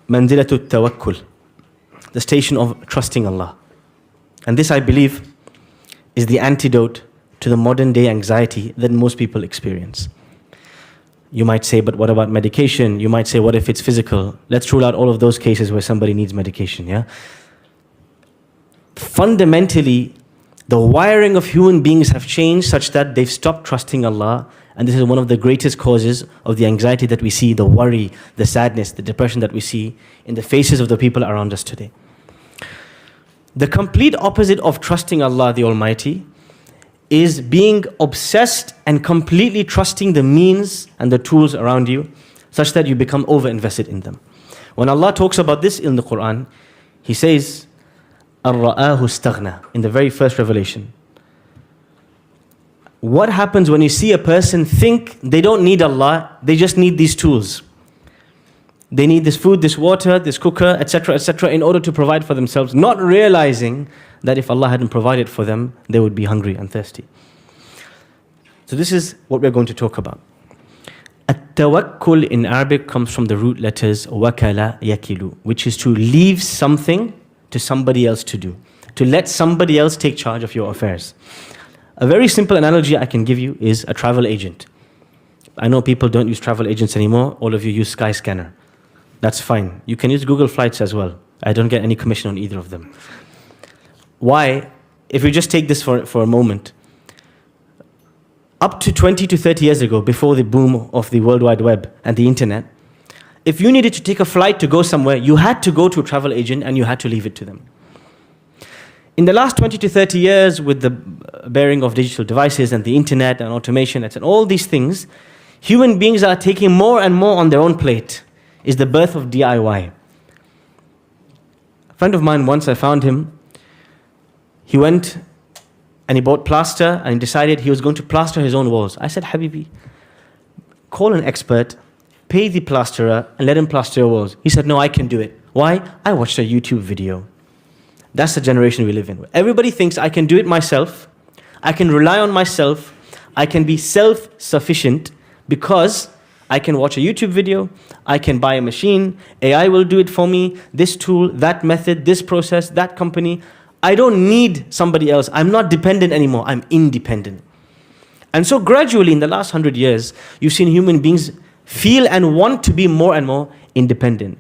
manzilatul tawakkul, the station of trusting Allah. And this, I believe, is the antidote to the modern day anxiety that most people experience. You might say, but what about medication? You might say, what if it's physical? Let's rule out all of those cases where somebody needs medication, yeah? Fundamentally, the wiring of human beings have changed such that they've stopped trusting Allah, and this is one of the greatest causes of the anxiety that we see, the worry, the sadness, the depression that we see in the faces of the people around us today. The complete opposite of trusting Allah the Almighty is being obsessed and completely trusting the means and the tools around you, such that you become over-invested in them. When Allah talks about this in the Qur'an, He says, "Ar-ra'ahu istaghna," in the very first revelation. What happens when you see a person think they don't need Allah, they just need these tools? They need this food, this water, this cooker, etc., in order to provide for themselves, not realizing that if Allah hadn't provided for them, they would be hungry and thirsty. So this is what we're going to talk about. At-tawakkul in Arabic comes from the root letters wakala yakilu, which is to leave something to somebody else to do, to let somebody else take charge of your affairs. A very simple analogy I can give you is a travel agent. I know people don't use travel agents anymore. All of you use Skyscanner. That's fine. You can use Google Flights as well. I don't get any commission on either of them. Why? If we just take this for a moment, up to 20 to 30 years ago, before the boom of the World Wide Web and the internet, if you needed to take a flight to go somewhere, you had to go to a travel agent and you had to leave it to them. In the last 20 to 30 years, with the bearing of digital devices and the internet and automation and all these things, human beings are taking more and more on their own plate. Is the birth of DIY. A friend of mine, once I found him, he went and he bought plaster and he decided he was going to plaster his own walls. I said, Habibi, call an expert, pay the plasterer and let him plaster your walls. He said, no, I can do it. Why? I watched a YouTube video. That's the generation we live in. Everybody thinks I can do it myself, I can rely on myself, I can be self-sufficient because I can watch a YouTube video, I can buy a machine, AI will do it for me, this tool, that method, this process, that company. I don't need somebody else. I'm not dependent anymore, I'm independent. And so gradually in the last 100 years, you've seen human beings feel and want to be more and more independent.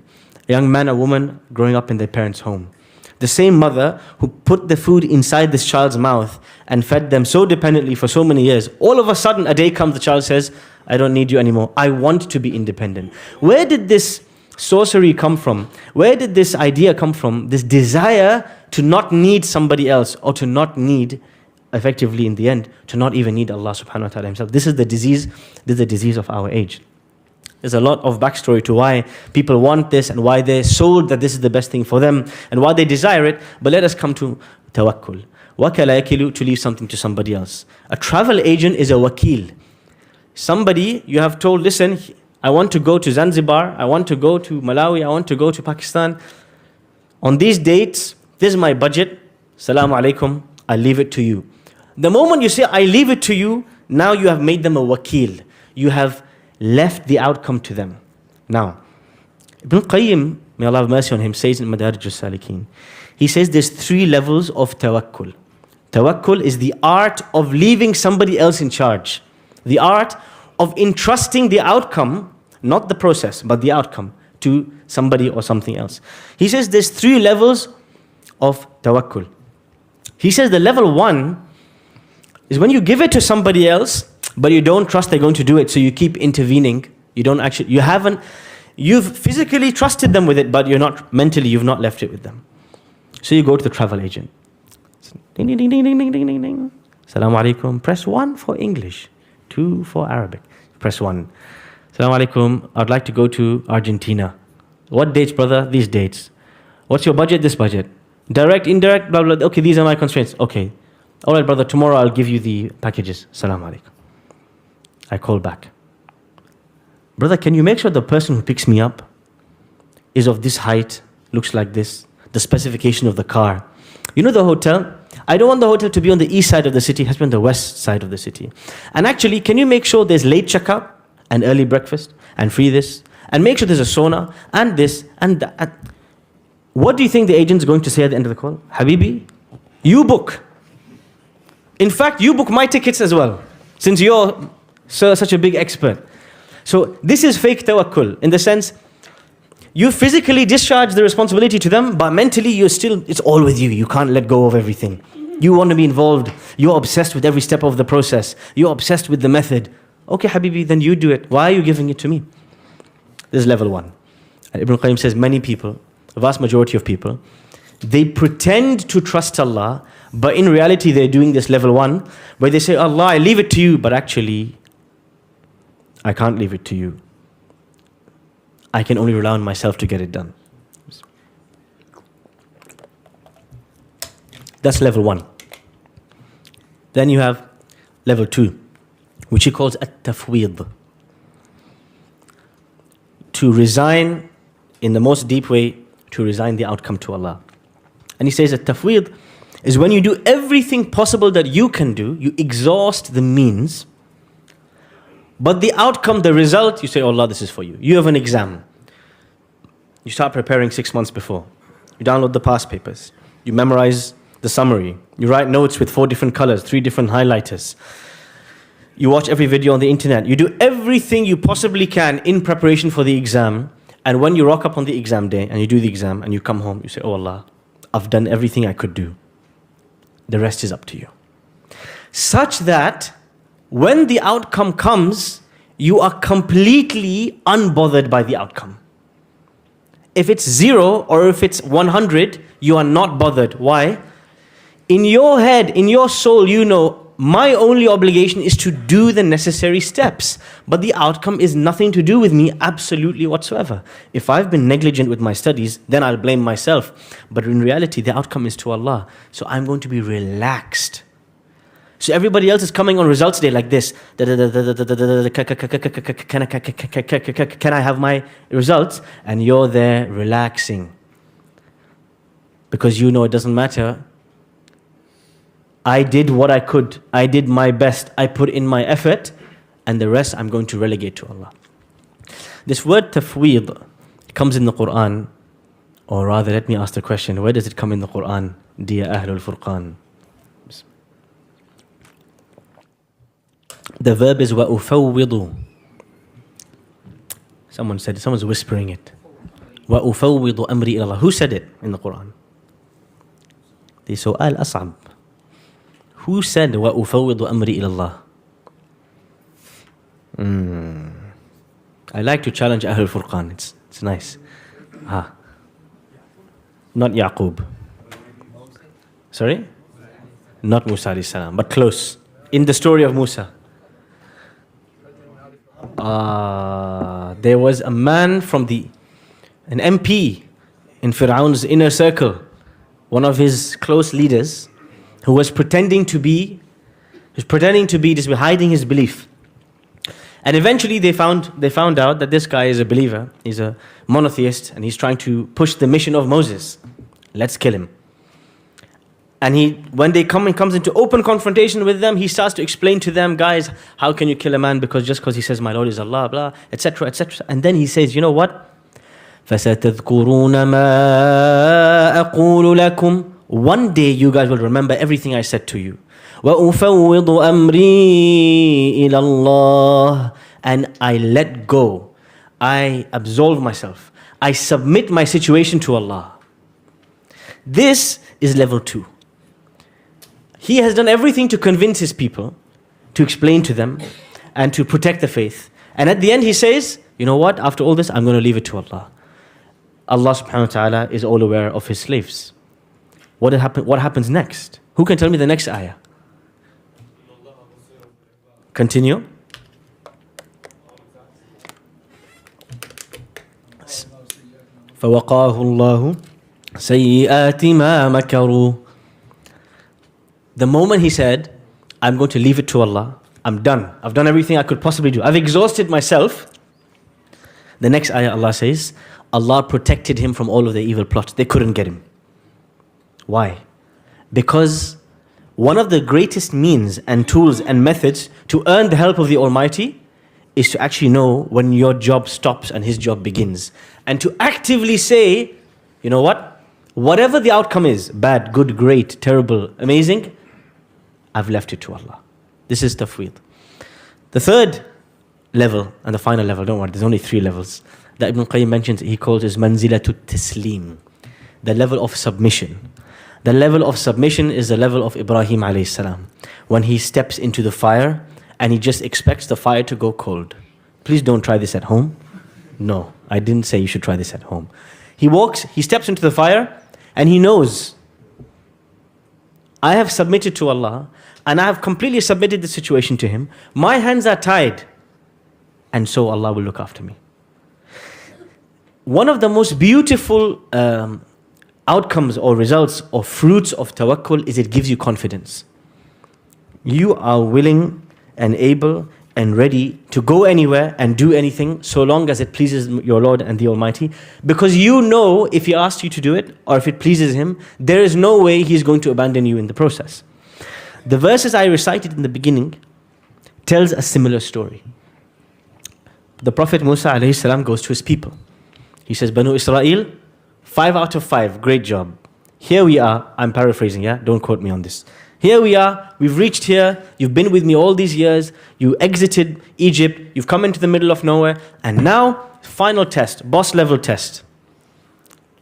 A young man, a woman growing up in their parents' home. The same mother who put the food inside this child's mouth and fed them so dependently for so many years, all of a sudden a day comes, the child says, I don't need you anymore. I want to be independent. Where did this sorcery come from? Where did this idea come from? This desire to not need somebody else, or to not need, effectively in the end, to not even need Allah subhanahu wa ta'ala himself. This is the disease of our age. There's a lot of backstory to why people want this and why they're sold that this is the best thing for them and why they desire it. But let us come to tawakkul. Wakala yakilu, to leave something to somebody else. A travel agent is a wakil. Somebody you have told, listen, I want to go to Zanzibar, I want to go to Malawi, I want to go to Pakistan. On these dates, this is my budget. Assalamu alaikum, I leave it to you. The moment you say, I leave it to you, now you have made them a wakil. You have left the outcome to them. Now, Ibn al-Qayyim, may Allah have mercy on him, says in Madarij al-Salikin, he says there's 3 levels of tawakkul. Tawakkul is the art of leaving somebody else in charge. The art of entrusting the outcome, not the process, but the outcome, to somebody or something else. He says there's 3 levels of tawakkul. He says the level 1 is when you give it to somebody else, but you don't trust they're going to do it, so you keep intervening. You've physically trusted them with it, but you've not left it with them. So you go to the travel agent. Ding, ding, ding, ding, ding, ding, ding, ding. Assalamu alaikum. Press 1 for English, 2 for Arabic. Press 1. Assalamu alaikum. I'd like to go to Argentina. What dates, brother? These dates. What's your budget? This budget. Direct, indirect, blah, blah. Okay, these are my constraints. Okay. All right, brother, tomorrow I'll give you the packages. Assalamu alaikum. I call back. Brother, can you make sure the person who picks me up is of this height, looks like this, the specification of the car. You know the hotel? I don't want the hotel to be on the east side of the city, it has to be on the west side of the city. And actually, can you make sure there's late checkout and early breakfast and free this and make sure there's a sauna and this and that. What do you think the agent's going to say at the end of the call? Habibi, you book. In fact, you book my tickets as well, since you're such a big expert. So this is fake tawakkul, in the sense, you physically discharge the responsibility to them, but mentally it's all with you. You can't let go of everything. You want to be involved. You're obsessed with every step of the process. You're obsessed with the method. Okay, Habibi, then you do it. Why are you giving it to me? This is level 1. And Ibn al-Qayyim says many people, a vast majority of people, they pretend to trust Allah, but in reality they're doing this level 1, where they say, Allah, I leave it to you, but actually, I can't leave it to you. I can only rely on myself to get it done. That's level 1. Then you have level 2, which he calls at-tafweed. To resign, in the most deep way, to resign the outcome to Allah. And he says that tafweed is when you do everything possible that you can do, you exhaust the means, but the outcome, the result, you say, oh Allah, this is for you. You have an exam. You start preparing 6 months before. You download the past papers. You memorize the summary. You write notes with 4 different colors, 3 different highlighters. You watch every video on the internet. You do everything you possibly can in preparation for the exam. And when you rock up on the exam day and you do the exam and you come home, you say, oh Allah, I've done everything I could do. The rest is up to you. Such that when the outcome comes, you are completely unbothered by the outcome. If it's 0 or if it's 100, you are not bothered. Why? In your head, in your soul, you know, my only obligation is to do the necessary steps. But the outcome is nothing to do with me absolutely whatsoever. If I've been negligent with my studies, then I'll blame myself. But in reality, the outcome is to Allah. So I'm going to be relaxed. So everybody else is coming on results day like this. Can I have my results? And you're there relaxing. Because you know it doesn't matter. I did what I could. I did my best. I put in my effort. And the rest I'm going to relegate to Allah. This word tafweed comes in the Qur'an. Or rather, let me ask the question. Where does it come in the Qur'an? Dear Ahlul Furqan. The verb is وَأُفَوِّضُ. Someone said it. Someone's whispering it. وَأُفَوِّضُ أَمْرِي إِلَى اللَّهِ. Who said it in the Qur'an? The su'al as'ab. Who said وَأُفَوِّضُ أَمْرِي إِلَى اللَّهِ? I like to challenge Ahlul Furqan. It's nice. Not Yaqub. Sorry? Not Musa alayhi salam, but close. In the story of Musa. There was a man from an MP in Fir'aun's inner circle, one of his close leaders, who was pretending to be just hiding his belief. And eventually they found out that this guy is a believer, he's a monotheist, and he's trying to push the mission of Moses. Let's kill him. And when they comes into open confrontation with them, he starts to explain to them, guys, how can you kill a man just because he says, my Lord is Allah, blah, etc., etc. And then he says, you know what? فَسَتَذْكُرُونَ مَا أَقُولُ لَكُمْ. One day you guys will remember everything I said to you. وَأُفَوِّضُ أَمْرِي إِلَى اللَّهِ. And I let go. I absolve myself. I submit my situation to Allah. This is level 2. He has done everything to convince his people, to explain to them, and to protect the faith. And at the end he says, you know what, after all this, I'm going to leave it to Allah. Allah subhanahu wa ta'ala is all aware of his slaves. What happens next? Who can tell me the next ayah? Continue. فَوَقَاهُ اللَّهُ سَيِّئَاتِ مَا مَكَرُوا. The moment he said, I'm going to leave it to Allah, I'm done. I've done everything I could possibly do. I've exhausted myself. The next ayah Allah says, Allah protected him from all of their evil plots. They couldn't get him. Why? Because one of the greatest means and tools and methods to earn the help of the Almighty is to actually know when your job stops and his job begins. And to actively say, you know what? Whatever the outcome is, bad, good, great, terrible, amazing, I've left it to Allah. This is tafweed. The third level and the final level, don't worry, there's only 3 levels, that Ibn al-Qayyim mentions, he calls is manzilatu taslim, the level of submission. The level of submission is the level of Ibrahim alayhi salam, when he steps into the fire and he just expects the fire to go cold. Please don't try this at home. No, I didn't say you should try this at home. He steps into the fire and he knows, I have submitted to Allah and I have completely submitted the situation to Him. My hands are tied, and so Allah will look after me. One of the most beautiful outcomes or results or fruits of tawakkul is it gives you confidence. You are willing and able and ready to go anywhere and do anything so long as it pleases your Lord and the Almighty, because you know if He asked you to do it or if it pleases Him, there is no way He's going to abandon you in the process. The verses I recited in the beginning tells a similar story. The Prophet Musa alayhi salam goes to his people. He says, Banu Israel, 5 out of 5, great job. Here we are, I'm paraphrasing, yeah? Don't quote me on this. Here we are, we've reached here, you've been with me all these years, you exited Egypt, you've come into the middle of nowhere, and now, final test, boss level test.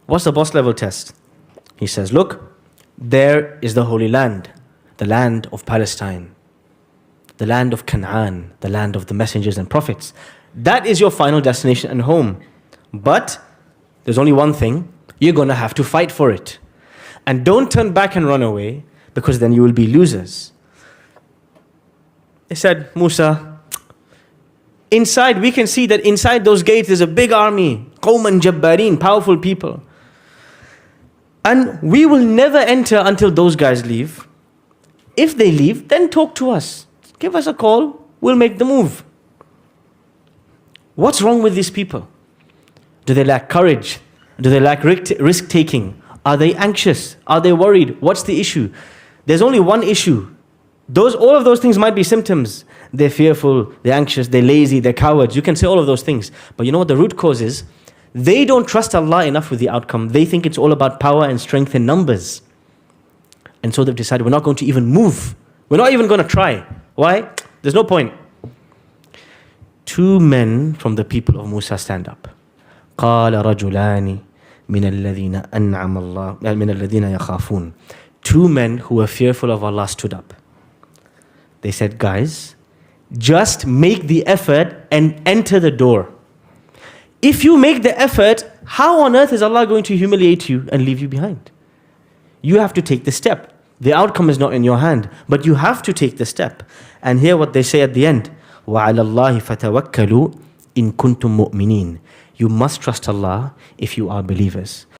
What's the boss level test? He says, look, there is the Holy Land, the land of Palestine, the land of Canaan, the land of the messengers and prophets. That is your final destination and home. But there's only one thing, you're going to have to fight for it. And don't turn back and run away, because then you will be losers. They said, Musa, inside, we can see that inside those gates there's a big army, qawman jabbarin, powerful people. And we will never enter until those guys leave. If they leave, then talk to us. Give us a call, we'll make the move. What's wrong with these people? Do they lack courage? Do they lack risk-taking? Are they anxious? Are they worried? What's the issue? There's only one issue. All of those things might be symptoms. They're fearful, they're anxious, they're lazy, they're cowards. You can say all of those things. But you know what the root cause is? They don't trust Allah enough with the outcome. They think it's all about power and strength and numbers. And so they've decided, we're not going to even move. We're not even going to try. Why? There's no point. 2 men from the people of Musa stand up. قال رجلان من الذين أنعم الله من الذين يخافون. 2 men who were fearful of Allah stood up. They said, guys, just make the effort and enter the door. If you make the effort, how on earth is Allah going to humiliate you and leave you behind? You have to take the step. The outcome is not in your hand, but you have to take the step. And hear what they say at the end. وَعَلَى اللَّهِ فَتَوَكَّلُوا إِن كُنْتُم مُؤْمِنِينَ. You must trust Allah if you are believers.